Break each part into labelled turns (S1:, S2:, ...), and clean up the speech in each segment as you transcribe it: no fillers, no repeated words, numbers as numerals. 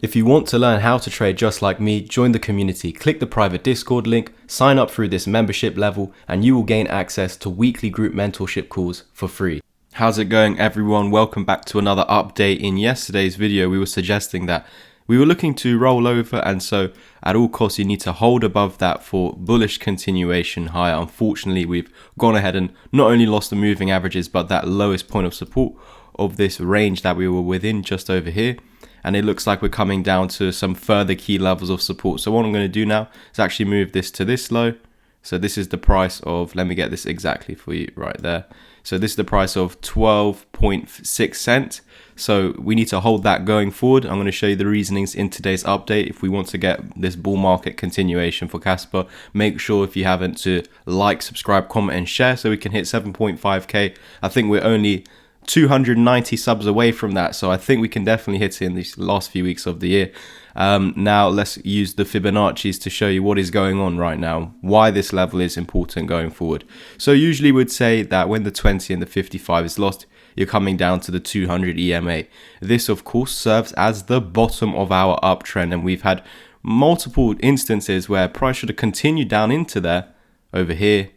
S1: If you want to learn how to trade just like me, join the community, click the private Discord link, sign up through this membership level, and you will gain access to weekly group mentorship calls for free. How's it going, everyone? Welcome back to another update. In yesterday's video, we were suggesting that we were looking to roll over, and so at all costs you need to hold above that for bullish continuation higher. Unfortunately, we've gone ahead and not only lost the moving averages, but that lowest point of support of this range that we were within just over here. And it looks like we're coming down to some further key levels of support. So what I'm going to do now is actually move this to this low. So this is the price of, let me get this exactly for you right there. So this is the price of 12.6 cents. So we need to hold that going forward. I'm going to show you the reasonings in today's update. If we want to get this bull market continuation for Kaspa, make sure if you haven't to like, subscribe, comment and share so we can hit 7.5k. I think we're only 290 subs away from that, so I think we can definitely hit it in these last few weeks of the year. Now let's use the Fibonacci's to show you what is going on right now, why this level is important going forward. So usually we'd say that when the 20 and the 55 is lost, you're coming down to the 200 EMA. This of course serves as the bottom of our uptrend, and we've had multiple instances where price should have continued down into there, over here,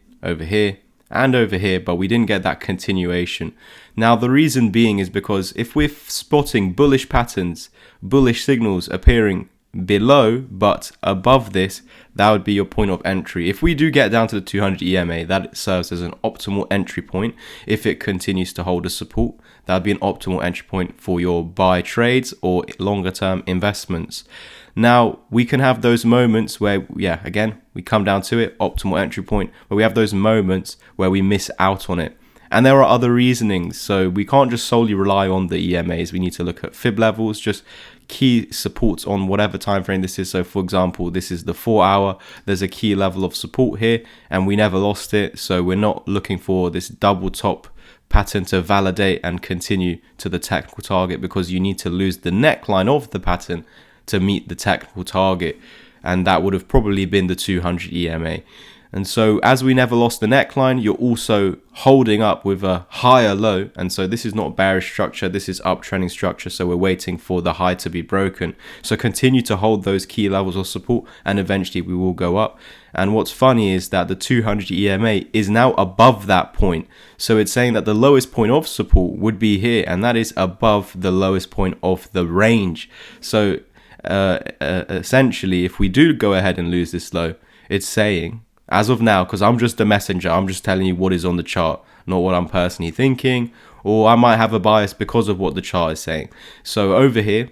S1: and over here, but we didn't get that continuation. Now the reason being is because if we're spotting bullish patterns, bullish signals appearing below but above this, that would be your point of entry. If we do get down to the 200 EMA, that serves as an optimal entry point. If it continues to hold a support, that would be an optimal entry point for your buy trades or longer term investments. Now we can have those moments where, again, we come down to it, optimal entry point, but we have those moments where we miss out on it. And there are other reasonings, so we can't just solely rely on the EMAs. We need to look at fib levels, just key supports on whatever time frame this is. So for example, this is the 4 hour, there's a key level of support here and we never lost it, so we're not looking for this double top pattern to validate and continue to the technical target, because you need to lose the neckline of the pattern to meet the technical target, and that would have probably been the 200 EMA. And so as we never lost the neckline, you're also holding up with a higher low, and so this is not bearish structure, this is uptrending structure, so we're waiting for the high to be broken. So continue to hold those key levels of support and eventually we will go up. And what's funny is that the 200 EMA is now above that point, so it's saying that the lowest point of support would be here, and that is above the lowest point of the range. So essentially, if we do go ahead and lose this low, it's saying, as of now, because I'm just a messenger, I'm just telling you what is on the chart, not what I'm personally thinking, or I might have a bias because of what the chart is saying. So over here,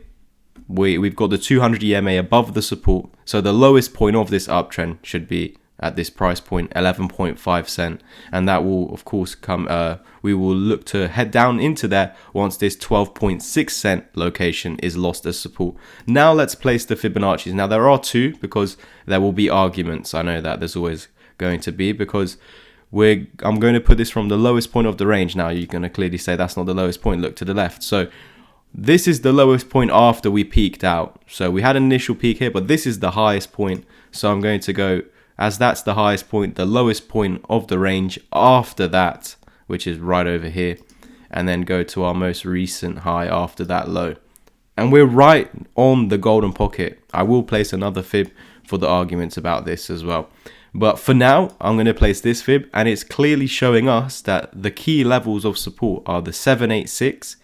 S1: we've got the 200 EMA above the support, so the lowest point of this uptrend should be at this price point, 11.5 cents, and that will of course come, we will look to head down into there once this 12.6 cent location is lost as support. Now let's place the Fibonacci's. Now there are two, because there will be arguments, I know that there's always going to be, because I'm going to put this from the lowest point of the range. Now you're going to clearly say that's not the lowest point, look to the left. So this is the lowest point after we peaked out. So we had an initial peak here, but this is the highest point, so I'm going to go, as that's the highest point, the lowest point of the range after that, which is right over here, and then go to our most recent high after that low. And we're right on the golden pocket. I will place another fib for the arguments about this as well. But for now, I'm going to place this fib, and it's clearly showing us that the key levels of support are the 786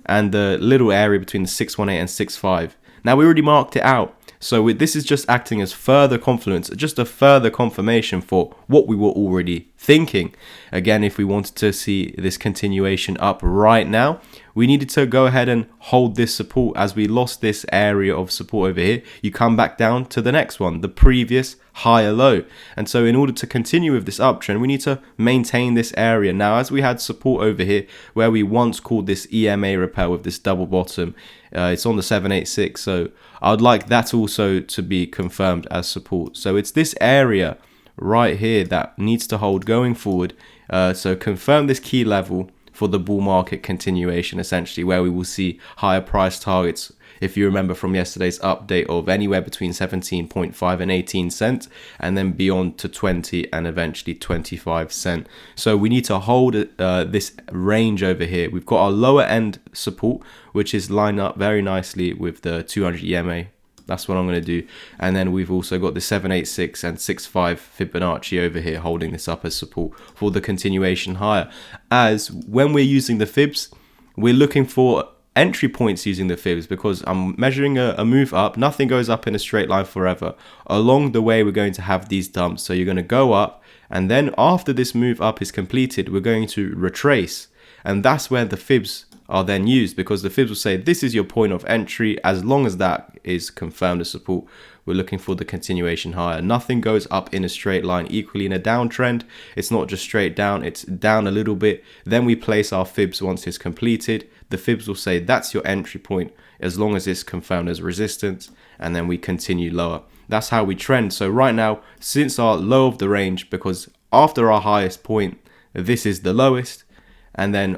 S1: and the little area between the 618 and 65. Now we already marked it out, so this is just acting as further confluence, just a further confirmation for what we were already thinking. Again, if we wanted to see this continuation up right now, we needed to go ahead and hold this support. As we lost this area of support over here, you come back down to the next one, the previous higher low. And so in order to continue with this uptrend, we need to maintain this area. Now, as we had support over here, where we once called this EMA repair with this double bottom, it's on the 786, so I would like that also to be confirmed as support. So it's this area right here that needs to hold going forward. So confirm this key level for the bull market continuation, essentially, where we will see higher price targets if you remember from yesterday's update, of anywhere between 17.5 and 18 cents, and then beyond to 20 and eventually 25 cents. So we need to hold this range over here. We've got our lower end support, which is lined up very nicely with the 200 EMA. That's what I'm going to do. And then we've also got the 786 and 65 Fibonacci over here holding this up as support for the continuation higher. As when we're using the fibs, we're looking for entry points using the fibs, because I'm measuring a move up. Nothing goes up in a straight line forever. Along the way, we're going to have these dumps. So you're going to go up, and then after this move up is completed, we're going to retrace. And that's where the fibs are then used, because the fibs will say this is your point of entry. As long as that is confirmed as support, we're looking for the continuation higher. Nothing goes up in a straight line equally in a downtrend. It's not just straight down, it's down a little bit. Then we place our fibs once it's completed. The fibs will say that's your entry point as long as it's confirmed as resistance, and then we continue lower. That's how we trend. So right now, since our low of the range, because after our highest point, this is the lowest, and then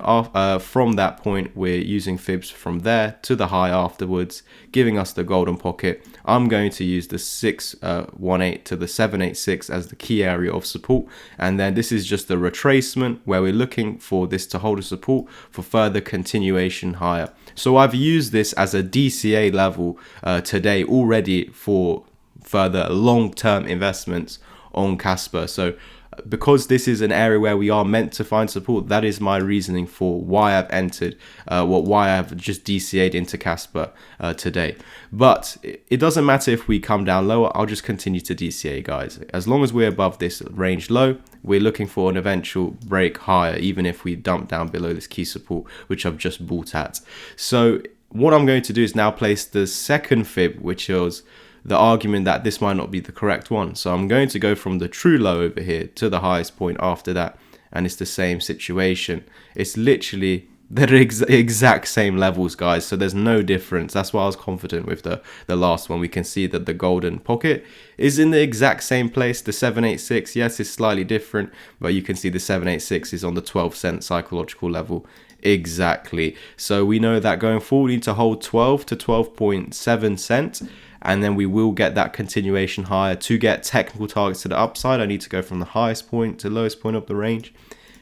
S1: from that point, we're using fibs from there to the high afterwards, giving us the golden pocket. I'm going to use the 618 to the 786 as the key area of support. And then this is just the retracement where we're looking for this to hold a support for further continuation higher. So I've used this as a DCA level today already for further long-term investments on Kaspa. So because this is an area where we are meant to find support, that is my reasoning for why I've entered, why I've just DCA'd into Kaspa today. But it doesn't matter if we come down lower, I'll just continue to DCA, guys. As long as we're above this range low, we're looking for an eventual break higher, even if we dump down below this key support, which I've just bought at. So what I'm going to do is now place the second fib, which was the argument that this might not be the correct one. So I'm going to go from the true low over here to the highest point after that, and it's the same situation. It's literally the exact same levels, guys, so there's no difference. That's why I was confident with the last one. We can see that the golden pocket is in the exact same place. The 786, yes, it's slightly different, but you can see the 786 is on the 12-cent psychological level. Exactly. So we know that going forward, we need to hold 12 to 12.7 cents. And then we will get that continuation higher. To get technical targets to the upside, I need to go from the highest point to lowest point of the range.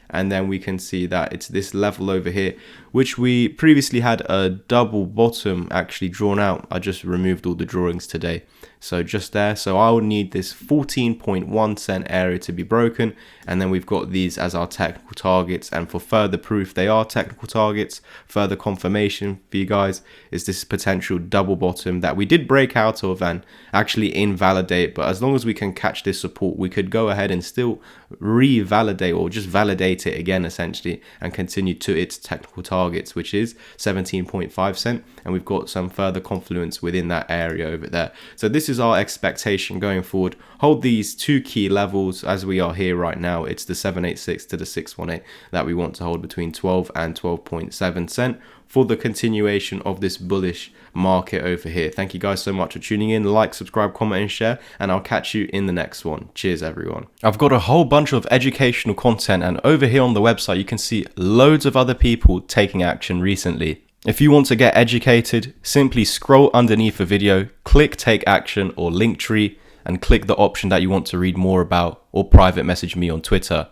S1: And then we can see that it's this level over here, which we previously had a double bottom actually drawn out. I just removed all the drawings today. So just there. So I would need this 14.1 cent area to be broken. And then we've got these as our technical targets. And for further proof, they are technical targets. Further confirmation for you guys is this potential double bottom that we did break out of and actually invalidate. But as long as we can catch this support, we could go ahead and still revalidate or just validate it again, essentially, and continue to its technical targets, which is 17.5 cent. And we've got some further confluence within that area over there. So this is our expectation going forward. Hold these two key levels as we are here right now. It's the 786 to the 618 that we want to hold between 12 and 12.7 cent for the continuation of this bullish market over here. Thank you guys so much for tuning in. Like, subscribe, comment, and share, and I'll catch you in the next one. Cheers, everyone. I've got a whole bunch of educational content, and over here on the website, you can see loads of other people taking action recently. If you want to get educated, simply scroll underneath the video, click Take Action or Linktree, and click the option that you want to read more about, or private message me on Twitter.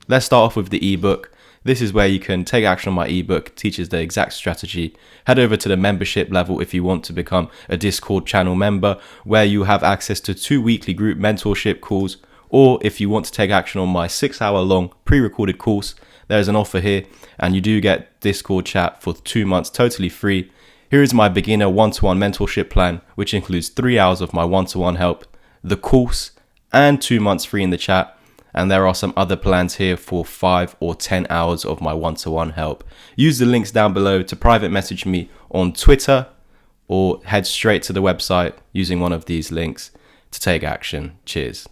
S1: Let's start off with the ebook. This is where you can take action on my ebook, teaches the exact strategy. Head over to the membership level if you want to become a Discord channel member, where you have access to 2 weekly group mentorship calls, or if you want to take action on my 6-hour long pre-recorded course, there's an offer here, and you do get Discord chat for 2 months totally free. Here is my beginner one-to-one mentorship plan, which includes 3 hours of my one-to-one help, the course, and 2 months free in the chat. And there are some other plans here for 5 or 10 hours of my one-to-one help. Use the links down below to private message me on Twitter, or head straight to the website using one of these links to take action. Cheers.